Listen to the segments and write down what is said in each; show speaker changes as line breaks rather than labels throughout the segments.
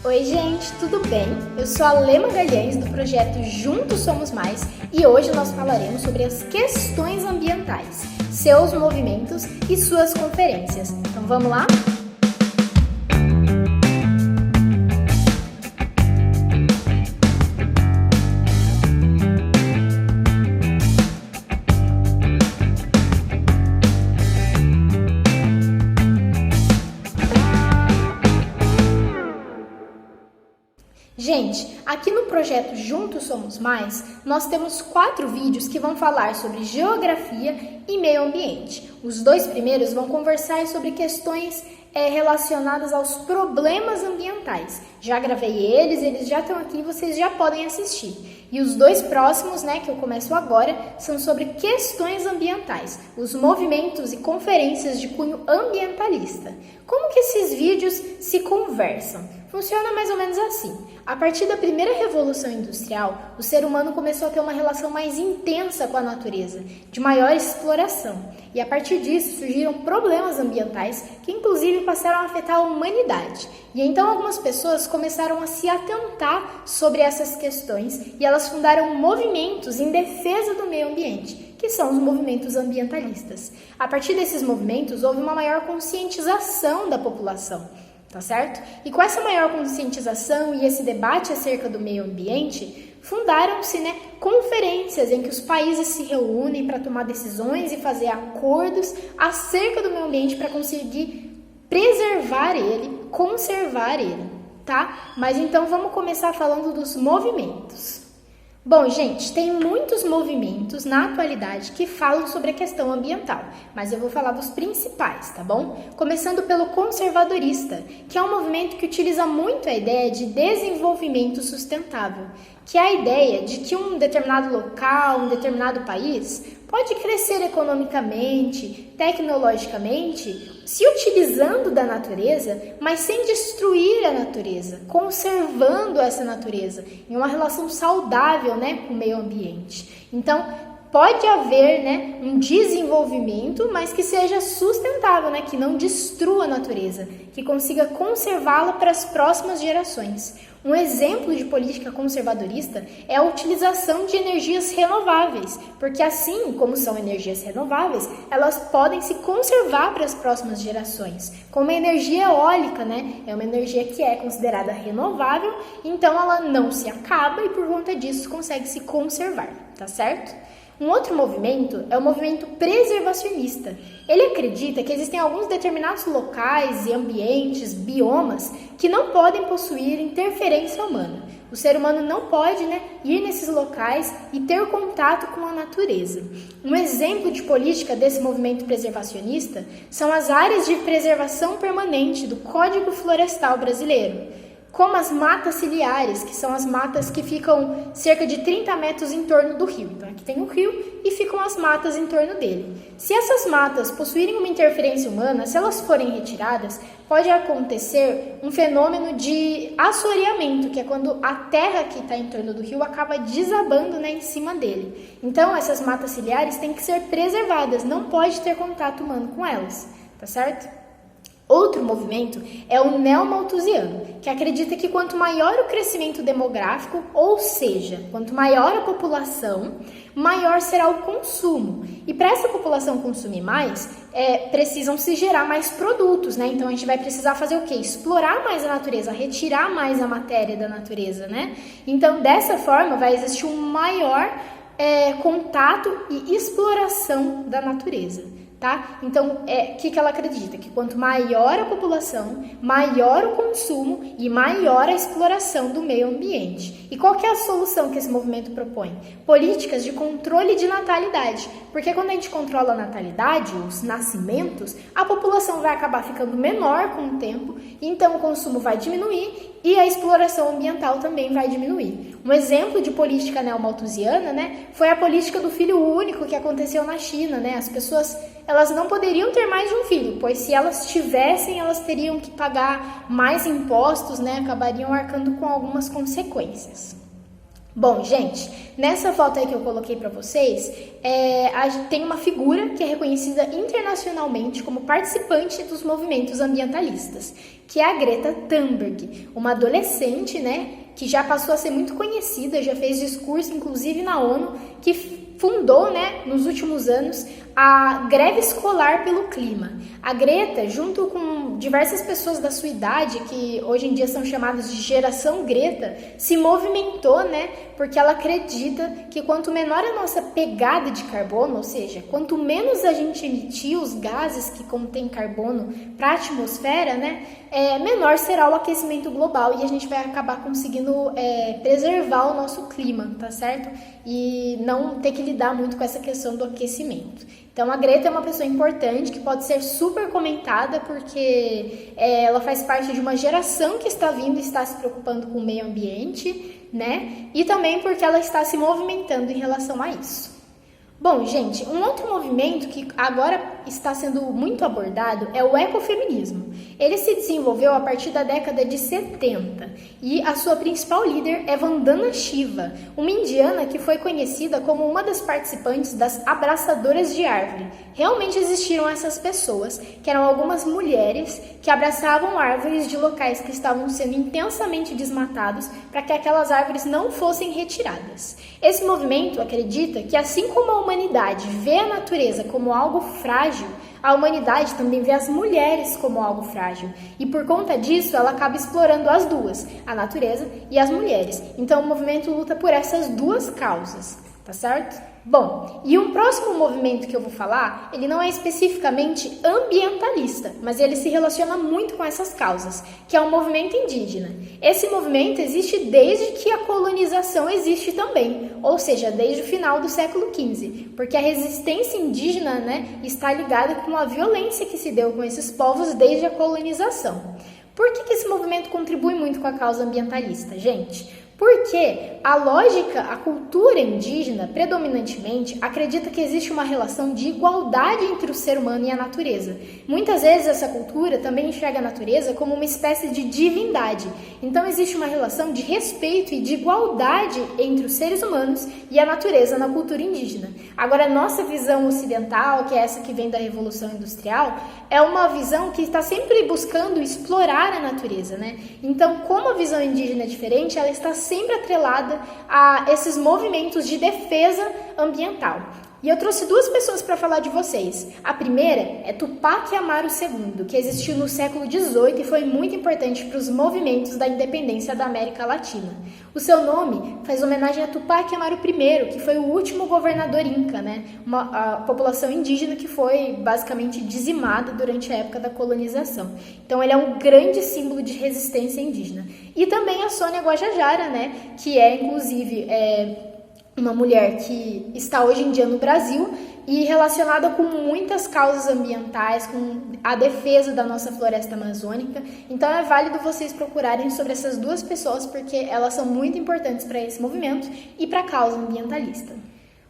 Oi gente, tudo bem? Eu sou a Lê Magalhães do projeto Juntos Somos Mais e hoje nós falaremos sobre as questões ambientais, seus movimentos e suas conferências. Então vamos lá? Gente, aqui no projeto Juntos Somos Mais, nós temos 4 vídeos que vão falar sobre geografia e meio ambiente. Os 2 primeiros vão conversar sobre questões relacionadas aos problemas ambientais. Já gravei eles já estão aqui e vocês já podem assistir. E os 2 próximos, que eu começo agora, são sobre questões ambientais, os movimentos e conferências de cunho ambientalista. Como que esses vídeos se conversam? Funciona mais ou menos assim. A partir da primeira revolução industrial, o ser humano começou a ter uma relação mais intensa com a natureza, de maior exploração. E a partir disso surgiram problemas ambientais que inclusive passaram a afetar a humanidade. E então algumas pessoas começaram a se atentar sobre essas questões e elas fundaram movimentos em defesa do meio ambiente, que são os movimentos ambientalistas. A partir desses movimentos houve uma maior conscientização da população. Tá certo? E com essa maior conscientização e esse debate acerca do meio ambiente, fundaram-se conferências em que os países se reúnem para tomar decisões e fazer acordos acerca do meio ambiente para conseguir preservar ele, conservar ele, tá? Mas então vamos começar falando dos movimentos. Bom, gente, tem muitos movimentos na atualidade que falam sobre a questão ambiental, mas eu vou falar dos principais, tá bom? Começando pelo conservadorista, que é um movimento que utiliza muito a ideia de desenvolvimento sustentável, que é a ideia de que um determinado local, um determinado país pode crescer economicamente, tecnologicamente, se utilizando da natureza, mas sem destruir a natureza, conservando essa natureza em uma relação saudável, com o meio ambiente. Então, pode haver, um desenvolvimento, mas que seja sustentável, que não destrua a natureza, que consiga conservá-la para as próximas gerações. Um exemplo de política conservadorista é a utilização de energias renováveis, porque assim como são energias renováveis, elas podem se conservar para as próximas gerações. Como a energia eólica, é uma energia que é considerada renovável, então ela não se acaba e por conta disso consegue se conservar, tá certo? Um outro movimento é o movimento preservacionista. Ele acredita que existem alguns determinados locais e ambientes, biomas, que não podem possuir interferência humana. O ser humano não pode ir nesses locais e ter contato com a natureza. Um exemplo de política desse movimento preservacionista são as áreas de preservação permanente do Código Florestal Brasileiro, como as matas ciliares, que são as matas que ficam cerca de 30 metros em torno do rio. Então aqui tem o rio e ficam as matas em torno dele. Se essas matas possuírem uma interferência humana, se elas forem retiradas, pode acontecer um fenômeno de assoreamento, que é quando a terra que está em torno do rio acaba desabando em cima dele. Então essas matas ciliares têm que ser preservadas, não pode ter contato humano com elas, tá certo? Outro movimento é o neomalthusiano, que acredita que quanto maior o crescimento demográfico, ou seja, quanto maior a população, maior será o consumo. E para essa população consumir mais, precisam se gerar mais produtos, Então a gente vai precisar fazer o quê? Explorar mais a natureza, retirar mais a matéria da natureza, Então dessa forma vai existir um maior contato e exploração da natureza. Tá? Então, o que ela acredita? Que quanto maior a população, maior o consumo e maior a exploração do meio ambiente. E qual que é a solução que esse movimento propõe? Políticas de controle de natalidade. Porque quando a gente controla a natalidade, os nascimentos, a população vai acabar ficando menor com o tempo, então o consumo vai diminuir e a exploração ambiental também vai diminuir. Um exemplo de política neomalthusiana, foi a política do filho único que aconteceu na China, As pessoas, elas não poderiam ter mais de um filho, pois se elas tivessem, elas teriam que pagar mais impostos, acabariam arcando com algumas consequências. Bom, gente, nessa foto aí que eu coloquei para vocês, tem uma figura que é reconhecida internacionalmente como participante dos movimentos ambientalistas, que é a Greta Thunberg, uma adolescente, né, que já passou a ser muito conhecida, já fez discurso, inclusive na ONU, que fundou, né, nos últimos anos, a greve escolar pelo clima. A Greta, junto com diversas pessoas da sua idade, que hoje em dia são chamadas de geração Greta, se movimentou, né, porque ela acredita que quanto menor a nossa pegada de carbono, ou seja, quanto menos a gente emitir os gases que contêm carbono para a atmosfera, né, menor será o aquecimento global e a gente vai acabar conseguindo preservar o nosso clima, tá certo? E não ter que lidar muito com essa questão do aquecimento. Então, a Greta é uma pessoa importante que pode ser super comentada porque ela faz parte de uma geração que está vindo e está se preocupando com o meio ambiente, né? E também porque ela está se movimentando em relação a isso. Bom, gente, um outro movimento que agora está sendo muito abordado é o ecofeminismo. Ele se desenvolveu a partir da década de 70 e a sua principal líder é Vandana Shiva, uma indiana que foi conhecida como uma das participantes das abraçadoras de árvore. Realmente existiram essas pessoas, que eram algumas mulheres que abraçavam árvores de locais que estavam sendo intensamente desmatados para que aquelas árvores não fossem retiradas. Esse movimento acredita que, assim como a humanidade vê a natureza como algo frágil, a humanidade também vê as mulheres como algo frágil. E por conta disso, ela acaba explorando as duas, a natureza e as mulheres. Então o movimento luta por essas duas causas, tá certo? Bom, e um próximo movimento que eu vou falar, ele não é especificamente ambientalista, mas ele se relaciona muito com essas causas, que é o movimento indígena. Esse movimento existe desde que a colonização existe também, ou seja, desde o final do século XV, porque a resistência indígena, né, está ligada com a violência que se deu com esses povos desde a colonização. Por que esse movimento contribui muito com a causa ambientalista, gente? Porque a lógica, a cultura indígena, predominantemente, acredita que existe uma relação de igualdade entre o ser humano e a natureza. Muitas vezes essa cultura também enxerga a natureza como uma espécie de divindade. Então existe uma relação de respeito e de igualdade entre os seres humanos e a natureza na cultura indígena. Agora, a nossa visão ocidental, que é essa que vem da Revolução Industrial, é uma visão que está sempre buscando explorar a natureza, né? Então, como a visão indígena é diferente, ela está sempre atrelada a esses movimentos de defesa ambiental. E eu trouxe duas pessoas para falar de vocês. A primeira é Tupac Amaru II, que existiu no século XVIII e foi muito importante para os movimentos da independência da América Latina. O seu nome faz homenagem a Tupac Amaru I, que foi o último governador inca, né? A população indígena que foi basicamente dizimada durante a época da colonização. Então ele é um grande símbolo de resistência indígena. E também a Sônia Guajajara, né? Que é inclusive uma mulher que está hoje em dia no Brasil e relacionada com muitas causas ambientais, com a defesa da nossa floresta amazônica. Então é válido vocês procurarem sobre essas duas pessoas, porque elas são muito importantes para esse movimento e para a causa ambientalista.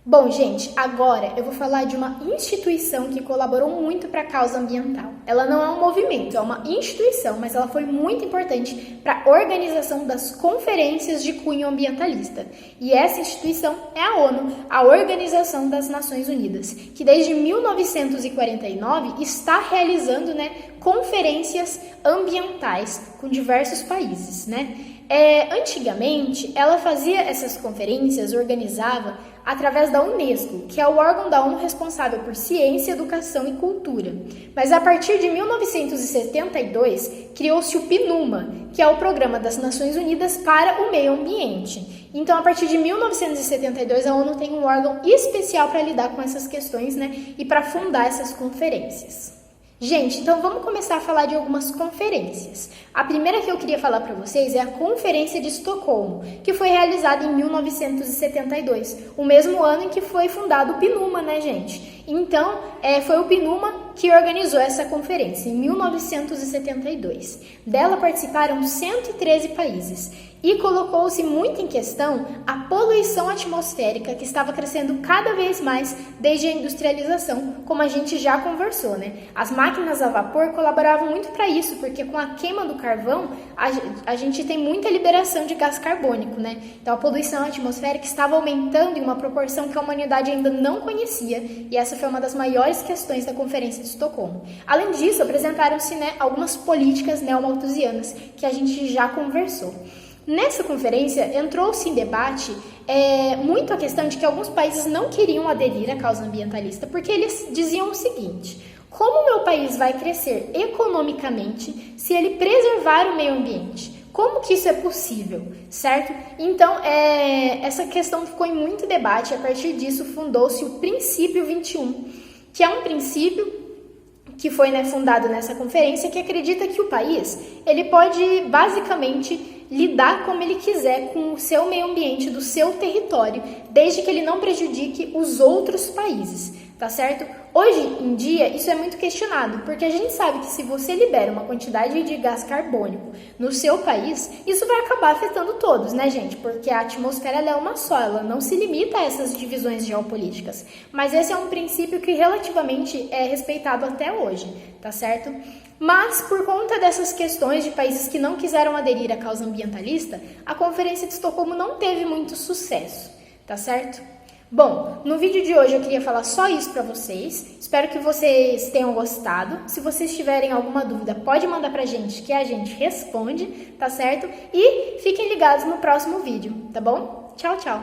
Bom, gente, agora eu vou falar de uma instituição que colaborou muito para a causa ambiental. Ela não é um movimento, é uma instituição, mas ela foi muito importante para a organização das conferências de cunho ambientalista. E essa instituição é a ONU, a Organização das Nações Unidas, que desde 1949 está realizando, né, conferências ambientais com diversos países, né? Antigamente, ela fazia essas conferências, organizava através da Unesco, que é o órgão da ONU responsável por ciência, educação e cultura. Mas a partir de 1972, criou-se o PNUMA, que é o Programa das Nações Unidas para o Meio Ambiente. Então, a partir de 1972, a ONU tem um órgão especial para lidar com essas questões, né, e para fundar essas conferências. Gente, então vamos começar a falar de algumas conferências. A primeira que eu queria falar para vocês é a Conferência de Estocolmo, que foi realizada em 1972, o mesmo ano em que foi fundado o PNUMA, né, gente? Então, foi o PNUMA que organizou essa conferência, em 1972. Dela participaram 113 países. e colocou-se muito em questão a poluição atmosférica que estava crescendo cada vez mais desde a industrialização, como a gente já conversou, né? As máquinas a vapor colaboravam muito para isso, porque com a queima do carvão a gente tem muita liberação de gás carbônico, né? Então a poluição atmosférica estava aumentando em uma proporção que a humanidade ainda não conhecia, e essa foi uma das maiores questões da Conferência de Estocolmo. Além disso, apresentaram-se, né, algumas políticas neomalthusianas que a gente já conversou. Nessa conferência, entrou-se em debate muito a questão de que alguns países não queriam aderir à causa ambientalista, porque eles diziam o seguinte: como o meu país vai crescer economicamente se ele preservar o meio ambiente? Como que isso é possível, certo? Então, essa questão ficou em muito debate, e a partir disso fundou-se o Princípio 21, que é um princípio que foi, né, fundado nessa conferência, que acredita que o país ele pode basicamente lidar como ele quiser com o seu meio ambiente do seu território, desde que ele não prejudique os outros países, tá certo? Hoje em dia isso é muito questionado, porque a gente sabe que se você libera uma quantidade de gás carbônico no seu país, isso vai acabar afetando todos, né, gente? Porque a atmosfera ela é uma só, ela não se limita a essas divisões geopolíticas. Mas esse é um princípio que relativamente é respeitado até hoje, tá certo? Mas, por conta dessas questões de países que não quiseram aderir à causa ambientalista, a Conferência de Estocolmo não teve muito sucesso, tá certo? Bom, no vídeo de hoje eu queria falar só isso para vocês. Espero que vocês tenham gostado. Se vocês tiverem alguma dúvida, pode mandar pra gente que a gente responde, tá certo? E fiquem ligados no próximo vídeo, tá bom? Tchau, tchau!